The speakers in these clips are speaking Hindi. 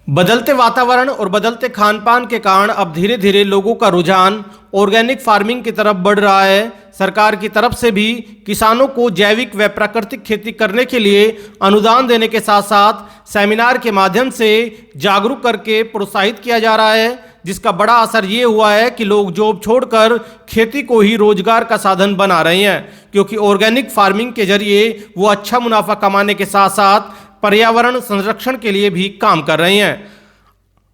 बदलते वातावरण और बदलते खान पान के कारण अब धीरे धीरे लोगों का रुझान ऑर्गेनिक फार्मिंग की तरफ बढ़ रहा है। सरकार की तरफ से भी किसानों को जैविक व प्राकृतिक खेती करने के लिए अनुदान देने के साथ साथ सेमिनार के माध्यम से जागरूक करके प्रोत्साहित किया जा रहा है, जिसका बड़ा असर ये हुआ है कि लोग जॉब छोड़कर खेती को ही रोजगार का साधन बना रहे हैं, क्योंकि ऑर्गेनिक फार्मिंग के जरिए वो अच्छा मुनाफा कमाने के साथ साथ पर्यावरण संरक्षण के लिए भी काम कर रहे हैं।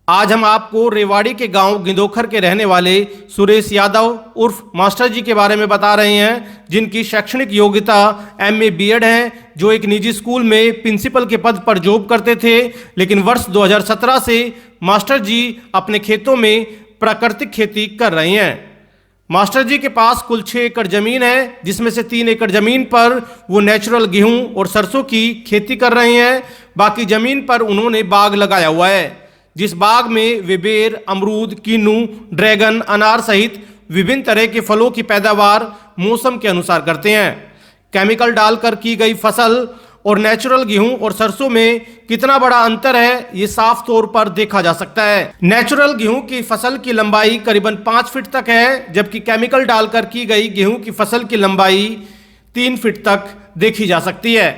आज हम आपको रेवाड़ी के गांव गिंदोखर के रहने वाले सुरेश यादव उर्फ मास्टर जी के बारे में बता रहे हैं, जिनकी शैक्षणिक योग्यता एमए बीएड है, जो एक निजी स्कूल में प्रिंसिपल के पद पर जॉब करते थे। लेकिन वर्ष 2017 से मास्टर जी अपने खेतों में प्राकृतिक खेती कर रहे हैं। मास्टर जी के पास कुल 6 एकड़ जमीन है, जिसमें से 3 एकड़ जमीन पर वो नेचुरल गेहूं और सरसों की खेती कर रहे हैं। बाकी जमीन पर उन्होंने बाग लगाया हुआ है, जिस बाग में वे बेर, अमरूद, किन्नू, ड्रैगन, अनार सहित विभिन्न तरह के फलों की पैदावार मौसम के अनुसार करते हैं। केमिकल डालकर की गई फसल और नेचुरल गेहूं और सरसों में कितना बड़ा अंतर है, ये साफ तौर पर देखा जा सकता है। नेचुरल गेहूं की फसल की लंबाई करीबन 5 फीट तक है, जबकि केमिकल डालकर की गई गेहूं की फसल की लंबाई 3 फीट तक देखी जा सकती है।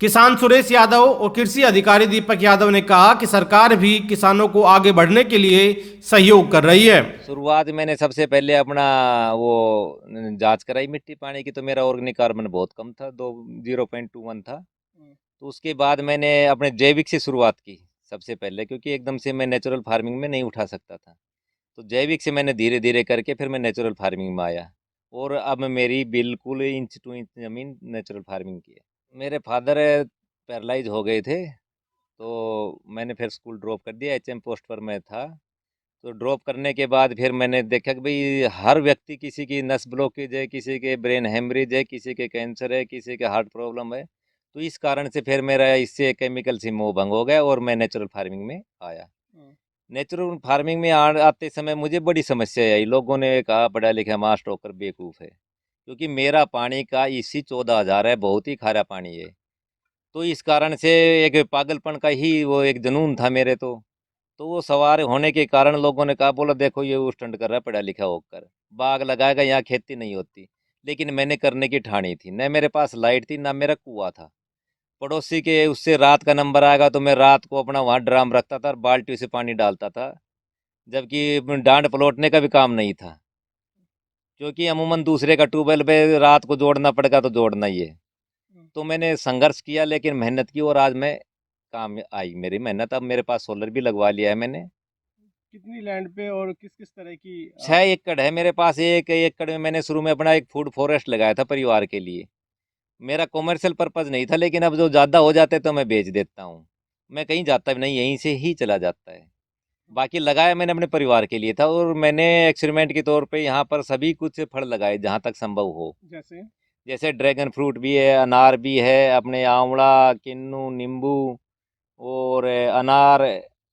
किसान सुरेश यादव और कृषि अधिकारी दीपक यादव ने कहा कि सरकार भी किसानों को आगे बढ़ने के लिए सहयोग कर रही है। शुरुआत मैंने सबसे पहले अपना वो जांच कराई मिट्टी पानी की, तो मेरा ऑर्गेनिक कार्बन बहुत कम था, 0.21 था। तो उसके बाद मैंने अपने जैविक से शुरुआत की सबसे पहले, क्योंकि एकदम से मैं नेचुरल फार्मिंग में नहीं उठा सकता था। तो जैविक से मैंने धीरे धीरे करके फिर मैं नेचुरल फार्मिंग में आया, और अब मेरी बिल्कुल इंच टू इंच ज़मीन नेचुरल फार्मिंग की है। मेरे फादर पैरालाइज हो गए थे, तो मैंने फिर स्कूल ड्रॉप कर दिया, एचएम पोस्ट पर मैं था। तो ड्रॉप करने के बाद फिर मैंने देखा कि भाई हर व्यक्ति, किसी की नस ब्लॉकेज है, किसी के ब्रेन हेमरेज है, किसी के कैंसर है, किसी के हार्ट प्रॉब्लम है। तो इस कारण से फिर मेरा इससे केमिकल से मोह भंग हो गया और मैं नेचुरल फार्मिंग में आया। नेचुरल फार्मिंग में आते समय मुझे बड़ी समस्या आई। लोगों ने कहा पढ़ा लिखा मास्टर होकर बेवकूफ़ है, क्योंकि मेरा पानी का इसी 14,000 है, बहुत ही खारा पानी है। तो इस कारण से एक पागलपन का ही वो एक जुनून था मेरे। तो वो सवार होने के कारण लोगों ने कहा, बोला देखो ये वो स्टंट कर रहा है पढ़ा लिखा होकर, बाग लगाएगा, यहाँ खेती नहीं होती। लेकिन मैंने करने की ठानी थी। न मेरे पास लाइट थी, ना मेरा कुआँ था। पड़ोसी के उससे रात का नंबर आएगा तो मैं रात को अपना वहाँ ड्राम रखता था और बाल्टी से पानी डालता था, जबकि डांड पलटने का भी काम नहीं था, क्योंकि अमूमन दूसरे का ट्यूबवेल पे रात को जोड़ना पड़ेगा तो जोड़ना ही है। तो मैंने संघर्ष किया, लेकिन मेहनत की, और आज मैं काम आई मेरी मेहनत। अब मेरे पास सोलर भी लगवा लिया है मैंने। कितनी लैंड पे और किस किस तरह की 6 एकड़ है मेरे पास। 1 एकड़ में मैंने शुरू में अपना एक फूड फॉरेस्ट लगाया था परिवार के लिए। मेरा कॉमर्शियल पर्पज़ नहीं था, लेकिन अब जो ज़्यादा हो जाते तो मैं बेच देता हूँ। मैं कहीं जाता भी नहीं, यहीं से ही चला जाता है। बाकी लगाया मैंने अपने परिवार के लिए था, और मैंने एक्सपेरिमेंट के तौर पे यहाँ पर सभी कुछ फल लगाए जहाँ तक संभव हो। जैसे जैसे ड्रैगन फ्रूट भी है, अनार भी है, अपने आंवला, किन्नू, नींबू, और अनार,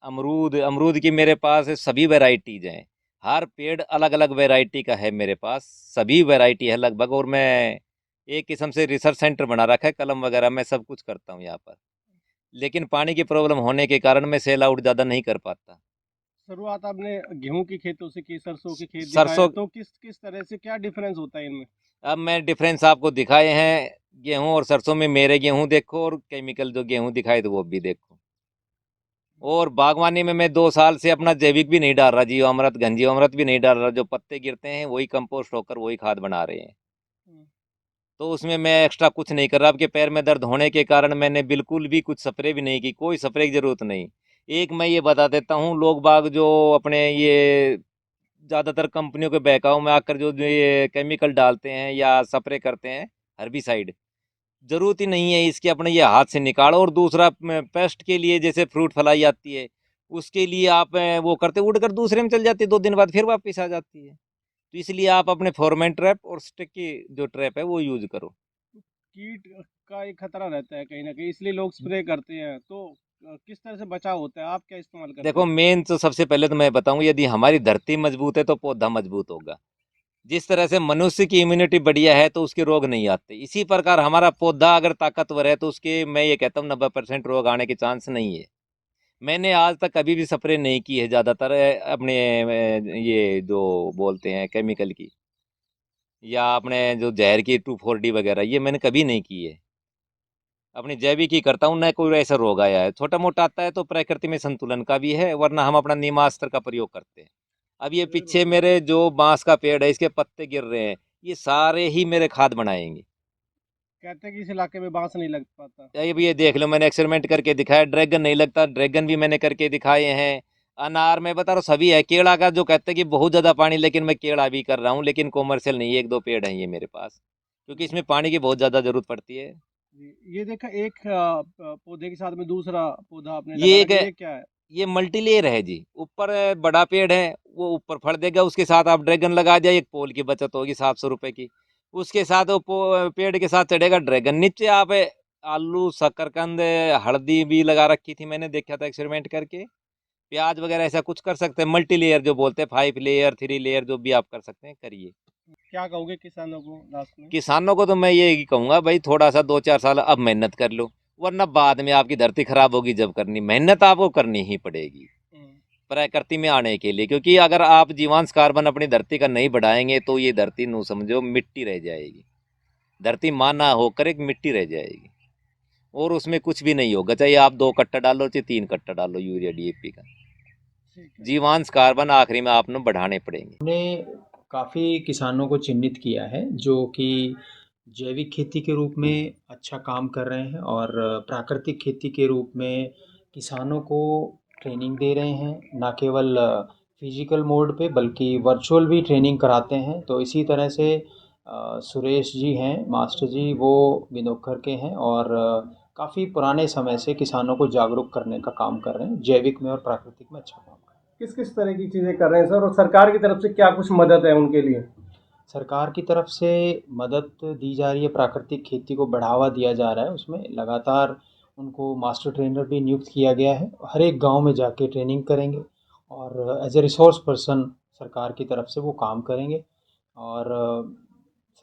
अमरूद। अमरूद की मेरे पास सभी वैरायटीज़ हैं। हर पेड़ अलग अलग वैरायटी का है मेरे पास, सभी वैरायटी है लगभग। और मैं एक किस्म से रिसर्च सेंटर बना रखा है, कलम वगैरह मैं सब कुछ करता हूँ यहाँ पर। लेकिन पानी की प्रॉब्लम होने के कारण मैं सेल आउट ज़्यादा नहीं कर पाता। शुरुआत आपने गेहूं की खेतों से की, सरसों की खेत दिखाया, सरसों, तो किस किस तरह से क्या डिफरेंस होता है इनमें? अब मैं डिफरेंस आपको दिखाए हैं गेहूं और सरसों में। मेरे गेहूं देखो और केमिकल जो गेहूं दिखाए तो वो भी देखो। और बागवानी में मैं 2 साल से अपना जैविक भी नहीं डाल रहा, जीवामृत, घन जीवामृत भी नहीं डाल रहा। जो पत्ते गिरते हैं वही कंपोस्ट होकर वही खाद बना रहे हैं। हम्म, तो उसमें मैं एक्स्ट्रा कुछ नहीं कर रहा। आपके पैर में दर्द होने के कारण मैंने बिल्कुल भी कुछ स्प्रे भी नहीं की, कोई स्प्रे की ज़रूरत नहीं। एक मैं ये बता देता हूँ, लोग बाग जो अपने ये ज़्यादातर कंपनियों के बहकाव में आकर जो ये केमिकल डालते हैं या स्प्रे करते हैं हर्बिसाइड, ज़रूरत ही नहीं है इसकी। अपने ये हाथ से निकालो। और दूसरा, पेस्ट के लिए जैसे फ्रूट फ्लाई आती है, उसके लिए आप वो करते उड़कर दूसरे में चल जाती है, 2 दिन बाद फिर वापस आ जाती है। तो इसलिए आप अपने फोरमैन ट्रैप और स्टिक की जो ट्रैप है वो यूज़ करो। कीट का एक खतरा रहता है कहीं ना कहीं, इसलिए लोग स्प्रे करते हैं। तो किस तरह से बचाव होता है, आप क्या इस्तेमाल करते देखो हैं? मेन तो सबसे पहले तो मैं बताऊं, यदि हमारी धरती मजबूत है तो पौधा मजबूत होगा। जिस तरह से मनुष्य की इम्यूनिटी बढ़िया है तो उसके रोग नहीं आते, इसी प्रकार हमारा पौधा अगर ताकतवर है तो उसके, मैं ये कहता हूँ, 90% रोग आने के चांस नहीं है। मैंने आज तक कभी भी स्प्रे नहीं की है ज़्यादातर अपने ये जो बोलते हैं केमिकल की या अपने जो जहर की 2,4-D वगैरह, ये मैंने कभी नहीं की है। अपनी जैविक ही करता हूँ, ना कोई ऐसा रोग आया है। छोटा मोटा आता है तो प्रकृति में संतुलन का भी है, वरना हम अपना नीमास्त्र का प्रयोग करते हैं। अब ये पीछे मेरे जो बांस का पेड़ है, इसके पत्ते गिर रहे हैं, ये सारे ही मेरे खाद बनाएंगे। कहते हैं कि इस इलाके में बांस नहीं लग पाता। ये देख लो, मैंने एक्सपेरिमेंट करके दिखाया, ड्रैगन नहीं लगता, ड्रैगन भी मैंने करके दिखाए हैं। अनार में बता रहा हूँ सभी है। केला का जो कहते हैं कि बहुत ज़्यादा पानी, लेकिन मैं केला भी कर रहा हूँ, लेकिन कॉमर्शियल नहीं, एक दो पेड़ हैं ये मेरे पास, क्योंकि इसमें पानी की बहुत ज़्यादा ज़रूरत पड़ती है। जी, ये देखा एक पौधे के साथ में दूसरा पौधा आपने ये लगा एक रखा है, ये क्या है? ये मल्टीलेयर है जी। ऊपर बड़ा पेड़ है, वो ऊपर फल देगा, उसके साथ आप ड्रैगन लगा जाए, एक पोल की बचत होगी 700 रुपए की। उसके साथ वो पेड़ के साथ चढ़ेगा ड्रैगन, नीचे आप आलू, शकरकंद, हल्दी भी लगा रखी थी, मैंने देखा था एक्सपेरिमेंट करके। प्याज वगैरह ऐसा कुछ कर सकते हैं, मल्टी लेयर जो बोलते हैं, 5 लेयर 3 लेयर, जो भी आप कर सकते हैं करिए। क्या कहोगे किसानों को लास्ट में? किसानों को तो मैं ये कहूंगा भाई, थोड़ा सा 2-4 साल अब मेहनत कर लो, वरना बाद में आपकी धरती खराब होगी जब करनी। मेहनत आपको करनी ही पड़ेगी हम्म, प्रकृति में आने के लिए, क्योंकि अगर आप जीवांश कार्बन अपनी धरती का नहीं बढ़ाएंगे तो ये धरती नू समझो मिट्टी रह जाएगी। धरती माँ ना होकर एक मिट्टी रह जाएगी, और उसमें कुछ भी नहीं होगा, चाहे आप 2 कट्टा डालो चाहे 3 कट्टा डालो यूरिया डीएपी का। ठीक है। जीवांश कार्बन आखिरी में आपने बढ़ाने पड़ेंगे। हमने काफ़ी किसानों को चिन्हित किया है जो कि जैविक खेती के रूप में अच्छा काम कर रहे हैं और प्राकृतिक खेती के रूप में किसानों को ट्रेनिंग दे रहे हैं, ना केवल फिजिकल मोड पे बल्कि वर्चुअल भी ट्रेनिंग कराते हैं। तो इसी तरह से सुरेश जी हैं मास्टर जी, वो बिनोखर के हैं और काफ़ी पुराने समय से किसानों को जागरूक करने का काम कर रहे हैं, जैविक में और प्राकृतिक में अच्छा काम कर रहे हैं। किस किस तरह की चीज़ें कर रहे हैं सर, और सरकार की तरफ से क्या कुछ मदद है उनके लिए? सरकार की तरफ से मदद दी जा रही है, प्राकृतिक खेती को बढ़ावा दिया जा रहा है, उसमें लगातार उनको मास्टर ट्रेनर भी नियुक्त किया गया है। हर एक गांव में जाके ट्रेनिंग करेंगे और एज ए रिसोर्स पर्सन सरकार की तरफ से वो काम करेंगे। और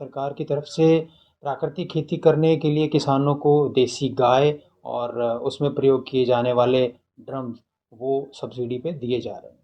सरकार की तरफ से प्राकृतिक खेती करने के लिए किसानों को देसी गाय और उसमें प्रयोग किए जाने वाले ड्रम्स वो सब्सिडी पे दिए जा रहे हैं।